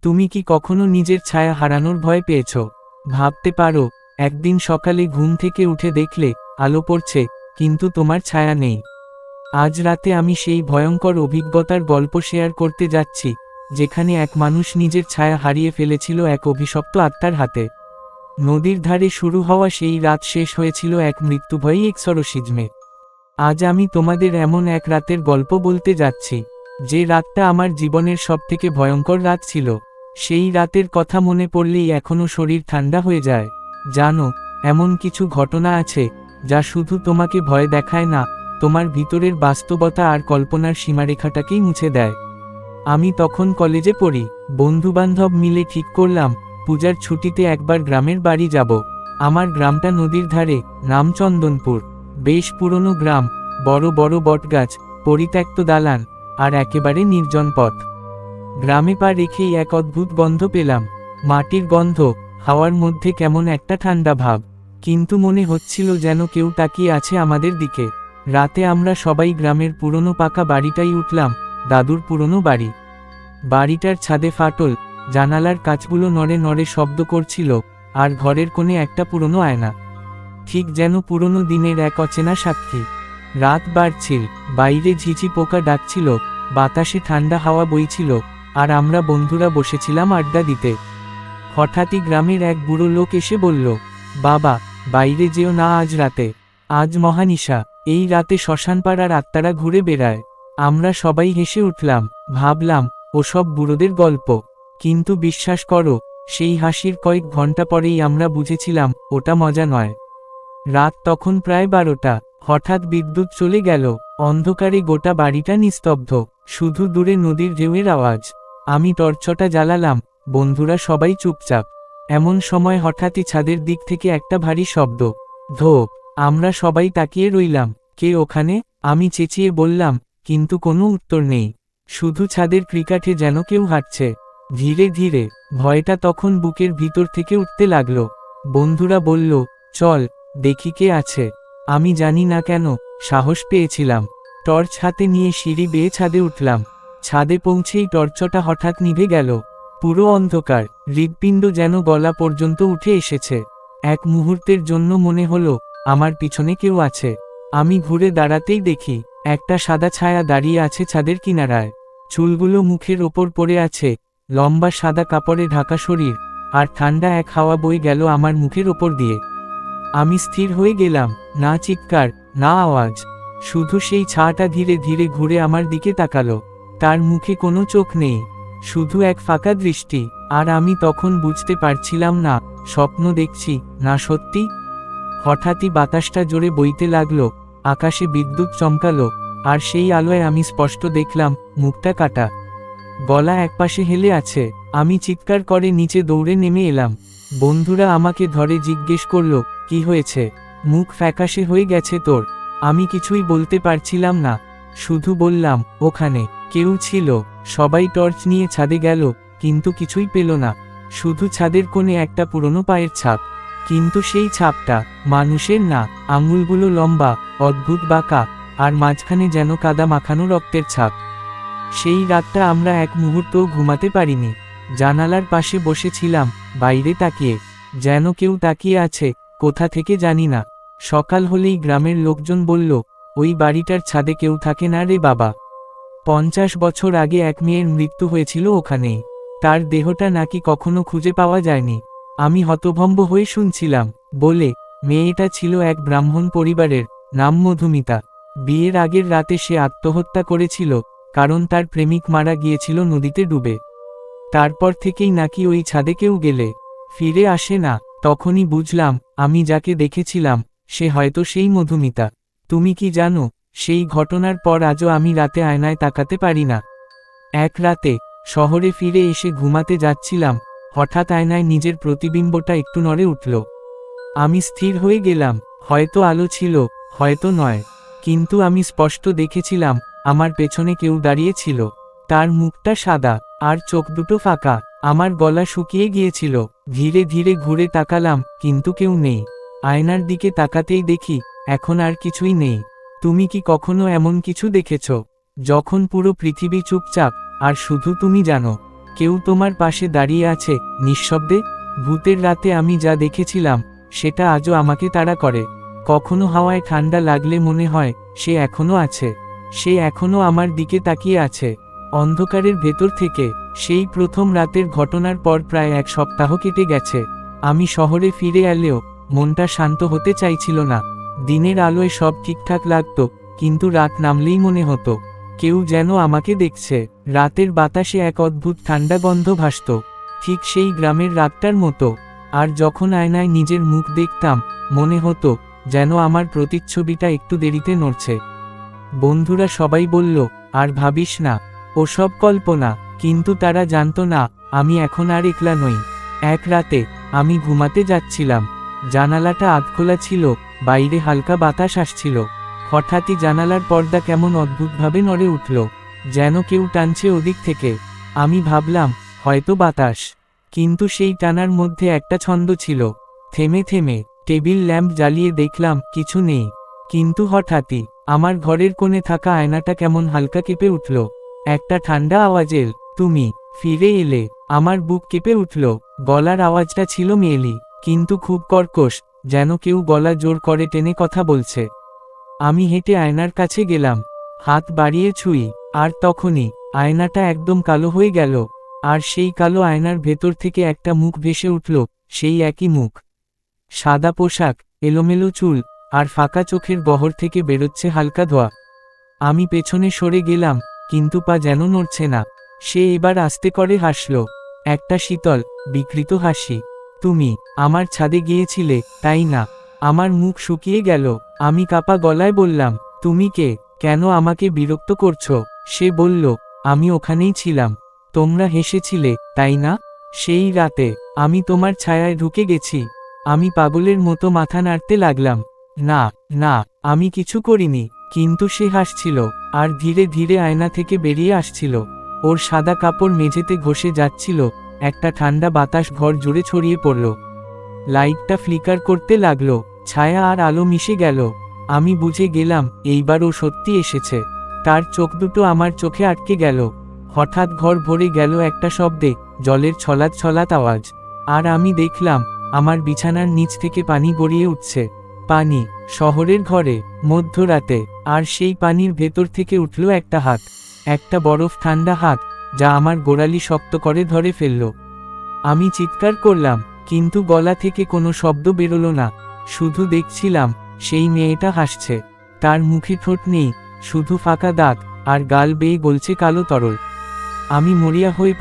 তুমি কি কখনো নিজের ছায়া হারানোর ভয় পেয়েছ? ভাবতে পারো, একদিন সকালে ঘুম থেকে উঠে দেখলে আলো পড়ছে, কিন্তু তোমার ছায়া নেই। আজ রাতে আমি সেই ভয়ঙ্কর অভিজ্ঞতার গল্প শেয়ার করতে যাচ্ছি, যেখানে এক মানুষ নিজের ছায়া হারিয়ে ফেলেছিল এক অভিশপ্ত আত্মার হাতে। নদীর ধারে শুরু হওয়া সেই রাত শেষ হয়েছিল এক মৃত্যুভয়ী এক্সরসিজমে। আজ আমি তোমাদের এমন এক রাতের গল্প বলতে যাচ্ছি, যে রাতটা আমার জীবনের সবথেকে ভয়ঙ্কর রাত ছিল। সেই রাতের কথা মনে পড়লেই এখনও শরীর ঠান্ডা হয়ে যায়। জানো, এমন কিছু ঘটনা আছে যা শুধু তোমাকে ভয় দেখায় না, তোমার ভিতরের বাস্তবতা আর কল্পনার সীমারেখাটাকেই মুছে দেয়। আমি তখন কলেজে পড়ি। বন্ধুবান্ধব মিলে ঠিক করলাম পূজার ছুটিতে একবার গ্রামের বাড়ি যাব। আমার গ্রামটা নদীর ধারে, নাম চন্দনপুর। বেশ পুরনো গ্রাম, বড় বড় বটগাছ, পরিত্যক্ত দালান, আর একেবারে নির্জন পথ। গ্রামে পা রেখেই এক অদ্ভুত গন্ধ পেলাম। মাটির গন্ধ, হাওয়ার মধ্যে কেমন একটা ঠান্ডা ভাব, কিন্তু মনে হচ্ছিল যেন কেউ তাকিয়ে আছে আমাদের দিকে। রাতে আমরা সবাই গ্রামের পুরনো পাকা বাড়িটাই উঠলাম, দাদুর পুরনো বাড়ি। বাড়িটার ছাদে ফাটল, জানালার কাচগুলো নড়ে নড়ে শব্দ করছিল, আর ঘরের কোণে একটা পুরনো আয়না, ঠিক যেন পুরনো দিনের এক অচেনা সাক্ষী। রাত বাড়ছিল, বাইরে ঝিঝি পোকা ডাকছিল, বাতাসে ঠান্ডা হাওয়া বইছিল, আর আমরা বন্ধুরা বসেছিলাম আড্ডা দিতে। হঠাৎই গ্রামের এক বুড়ো লোক এসে বলল, বাবা, বাইরে যেও না আজ রাতে। আজ মহানিশা, এই রাতে শ্মশানপাড়ার আত্মারা ঘুরে বেড়ায়। আমরা সবাই হেসে উঠলাম, ভাবলাম ওসব বুড়োদের গল্প। কিন্তু বিশ্বাস করো, সেই হাসির কয়েক ঘন্টা পরেই আমরা বুঝেছিলাম ওটা মজা নয়। রাত তখন প্রায় 12টা। হঠাৎ বিদ্যুৎ চলে গেল, অন্ধকারে গোটা বাড়িটা নিস্তব্ধ, শুধু দূরে নদীর ঢেউয়ের আওয়াজ। আমি টর্চটা জ্বালালাম, বন্ধুরা সবাই চুপচাপ। এমন সময় হঠাৎই ছাদের দিক থেকে একটা ভারী শব্দ, ধোপ। আমরা সবাই তাকিয়ে রইলাম, কে ওখানে? আমি চেঁচিয়ে বললাম, কিন্তু কোনো উত্তর নেই। শুধু ছাদের ক্রিকাঠে যেন কেউ হাঁটছে। ধীরে ধীরে ভয়টা তখন বুকের ভিতর থেকে উঠতে লাগলো। বন্ধুরা বলল, চল দেখি কে আছে। আমি জানি না কেন সাহস পেয়েছিলাম। টর্চ হাতে নিয়ে সিঁড়ি বেয়ে ছাদে উঠলাম। ছাদে পৌঁছেই টর্চটা হঠাৎ নিভে গেল। পুরো অন্ধকার, হৃৎপিণ্ড যেন গলা পর্যন্ত উঠে এসেছে। এক মুহূর্তের জন্য মনে হলো আমার পিছনে কেউ আছে। আমি ঘুরে দাঁড়াতেই দেখি একটা সাদা ছায়া দাঁড়িয়ে আছে ছাদের কিনারায়। চুলগুলো মুখের ওপর পড়ে আছে, লম্বা সাদা কাপড়ে ঢাকা শরীর, আর ঠান্ডা এক হাওয়া বয়ে গেল আমার মুখের ওপর দিয়ে। আমি স্থির হয়ে গেলাম, না চিৎকার, না আওয়াজ, শুধু সেই ছায়াটা ধীরে ধীরে ঘুরে আমার দিকে তাকালো। তার মুখে কোনো চোখ নেই, শুধু এক ফাঁকা দৃষ্টি। আর আমি তখন বুঝতে পারছিলাম না স্বপ্ন দেখছি না সত্যি। হঠাৎই বাতাসটা জোরে বইতে লাগলো, আকাশে বিদ্যুৎ চমকালো, আর সেই আলোয় আমি স্পষ্ট দেখলাম মুখটা কাটা, গলা একপাশে হেলে আছে। আমি চিৎকার করে নিচে দৌড়ে নেমে এলাম। বন্ধুরা আমাকে ধরে জিজ্ঞেস করল, কি হয়েছে? মুখ ফ্যাকাশে হয়ে গেছে তোর। আমি কিছুই বলতে পারছিলাম না, শুধু বললাম, ওখানে কেউ ছিল। সবাই টর্চ নিয়ে ছাদে গেল, কিন্তু কিছুই পেল না। শুধু ছাদের কোণে একটা পুরনো পায়ের ছাপ, কিন্তু সেই ছাপটা মানুষের না। আঙুলগুলো লম্বা, অদ্ভুত বাঁকা, আর মাঝখানে যেন কাদা মাখানো রক্তের ছাপ। সেই রাতটা আমরা এক মুহূর্তও ঘুমাতে পারিনি। জানালার পাশে বসেছিলাম, বাইরে তাকিয়ে, যেন কেউ তাকিয়ে আছে, কোথা থেকে জানি না। সকাল হলেই গ্রামের লোকজন বলল, ওই বাড়িটার ছাদে কেউ থাকে না রে বাবা। 50 বছর আগে এক মেয়ের মৃত্যু হয়েছিল ওখানেই। তার দেহটা নাকি কখনো খুঁজে পাওয়া যায়নি। আমি হতভম্ব হয়ে শুনছিলাম, বলে, মেয়েটা ছিল এক ব্রাহ্মণ পরিবারের, নাম মধুমিতা। বিয়ের আগের রাতে সে আত্মহত্যা করেছিল, কারণ তার প্রেমিক মারা গিয়েছিল নদীতে ডুবে। তারপর থেকেই নাকি ওই ছাদে কেউ গেলে ফিরে আসে না। তখনই বুঝলাম আমি যাকে দেখেছিলাম সে হয়তো সেই মধুমিতা। তুমি কি জানো, সেই ঘটনার পর আজও আমি রাতে আয়নায় তাকাতে পারি না। এক রাতে শহরে ফিরে এসে ঘুমাতে যাচ্ছিলাম, হঠাৎ আয়নায় নিজের প্রতিবিম্বটা একটু নড়ে উঠল। আমি স্থির হয়ে গেলাম, হয়তো আলো ছিল, হয়তো নয়, কিন্তু আমি স্পষ্ট দেখেছিলাম আমার পেছনে কেউ দাঁড়িয়ে ছিল। তার মুখটা সাদা, আর চোখ দুটো ফাঁকা। আমার গলা শুকিয়ে গিয়েছিল। ধীরে ধীরে ঘুরে তাকালাম, কিন্তু কেউ নেই। আয়নার দিকে তাকাতেই দেখি এখন আর কিছুই নেই। তুমি কি কখনো এমন কিছু দেখেছ, যখন পুরো পৃথিবী চুপচাপ, আর শুধু তুমি জানো? কেউ তোমার পাশে দাঁড়িয়ে আছে নিঃশব্দে। ভূতের রাতে আমি যা দেখেছিলাম সেটা আজও আমাকে তাড়া করে। কখনো হাওয়ায় ঠান্ডা লাগলে মনে হয় সে এখনো আছে, সে এখনো আমার দিকে তাকিয়ে আছে অন্ধকারের ভেতর থেকে। সেই প্রথম রাতের ঘটনার পর প্রায় 1 সপ্তাহ কেটে গেছে। আমি শহরে ফিরে এলেও মনটা শান্ত হতে চাইছিল না। দিনের আলোয় সব ঠিকঠাক লাগতো, কিন্তু রাত নামলেই মনে হতো কেউ যেন আমাকে দেখছে। রাতের বাতাসে এক অদ্ভুত ঠান্ডা গন্ধ ভাসত, ঠিক সেই গ্রামের রাতটার মতো। আর যখন আয়নায় নিজের মুখ দেখতাম মনে হতো যেন আমার প্রতিচ্ছবিটা একটু দেরিতে নড়ছে। বন্ধুরা সবাই বলল, আর ভাবিস না, ওসব কল্পনা। কিন্তু তারা জানতো না আমি এখন আর একলা নই। এক রাতে আমি ঘুমাতে যাচ্ছিলাম, জানালাটা আধখোলা ছিল, বাইরে হালকা বাতাস আসছিল। হঠাৎই জানালার পর্দা কেমন অদ্ভুতভাবে নড়ে উঠল, যেন কেউ টানছে ওদিক থেকে। আমি ভাবলাম হয়তো বাতাস, কিন্তু সেই টানার মধ্যে একটা ছন্দ ছিল। থেমে থেমে টেবিল ল্যাম্প জ্বালিয়ে দেখলাম কিছু নেই, কিন্তু হঠাৎই আমার ঘরের কোণে থাকা আয়নাটা কেমন হালকা কেঁপে উঠল। একটা ঠান্ডা আওয়াজ এল, তুমি ফিরে এলে। আমার বুক কেঁপে উঠল। গলার আওয়াজটা ছিল মেয়েলি, কিন্তু খুব কর্কশ, যেন কেউ গলা জোর করে টেনে কথা বলছে। আমি হেঁটে আয়নার কাছে গেলাম, হাত বাড়িয়ে ছুঁই, আর তখনই আয়নাটা একদম কালো হয়ে গেল। আর সেই কালো আয়নার ভেতর থেকে একটা মুখ ভেসে উঠল, সেই একই মুখ। সাদা পোশাক, এলোমেলো চুল, আর ফাঁকা চোখের গহর থেকে বেরোচ্ছে হালকা ধোঁয়া। আমি পেছনে সরে গেলাম, কিন্তু পা যেন নড়ছে না। সে এবার আস্তে করে হাসল, একটা শীতল, বিকৃত হাসি। তুমি আমার ছাদে গিয়েছিলে, তাই না? আমার মুখ শুকিয়ে গেল। আমি কাঁপা গলায় বললাম, তুমি কে? কেন আমাকে বিরক্ত করছো? সে বলল, আমি ওখানেই ছিলাম। তোমরা হেসেছিলে, তাই না? সেই রাতে আমি তোমার ছায়ায় ঢুকে গেছি। আমি পাগলের মতো মাথা নাড়তে লাগলাম, না না, আমি কিছু করিনি। কিন্তু সে হাসছিল, আর ধীরে ধীরে আয়না থেকে বেরিয়ে আসছিল। ওর সাদা কাপড় মেঝেতে ঘষে যাচ্ছিল, একটা ঠান্ডা বাতাস ঘর জুড়ে ছড়িয়ে পড়ল। লাইটটা ফ্লিকার করতে লাগলো, ছায়া আর আলো মিশে গেল। আমি বুঝে গেলাম এইবার ও সত্যি এসেছে। তার চোখ দুটো আমার চোখে আটকে গেল। হঠাৎ ঘর ভরে গেল একটা শব্দে, জলের ছলাৎ ছলাৎ আওয়াজ। আর আমি দেখলাম আমার বিছানার নিচ থেকে পানি গড়িয়ে উঠছে। পানি, শহরের ঘরে, মধ্যরাতে। আর সেই পানির ভেতর থেকে উঠল একটা হাত, একটা বরফ ঠান্ডা হাত, যা আমার গোড়ালি শক্ত করে ধরে ফেলল। আমি চিৎকার করলাম, কিন্তু গলা থেকে কোনো শব্দ বেরোলো না। শুধু দেখছিলাম সেই মেয়েটা হাসছে। তার মুখে ঠোঁট নেই, শুধু ফাঁকা দাগ, আর গাল বেয়ে গলছে কালো তরল। আমি মরিয়া হয়ে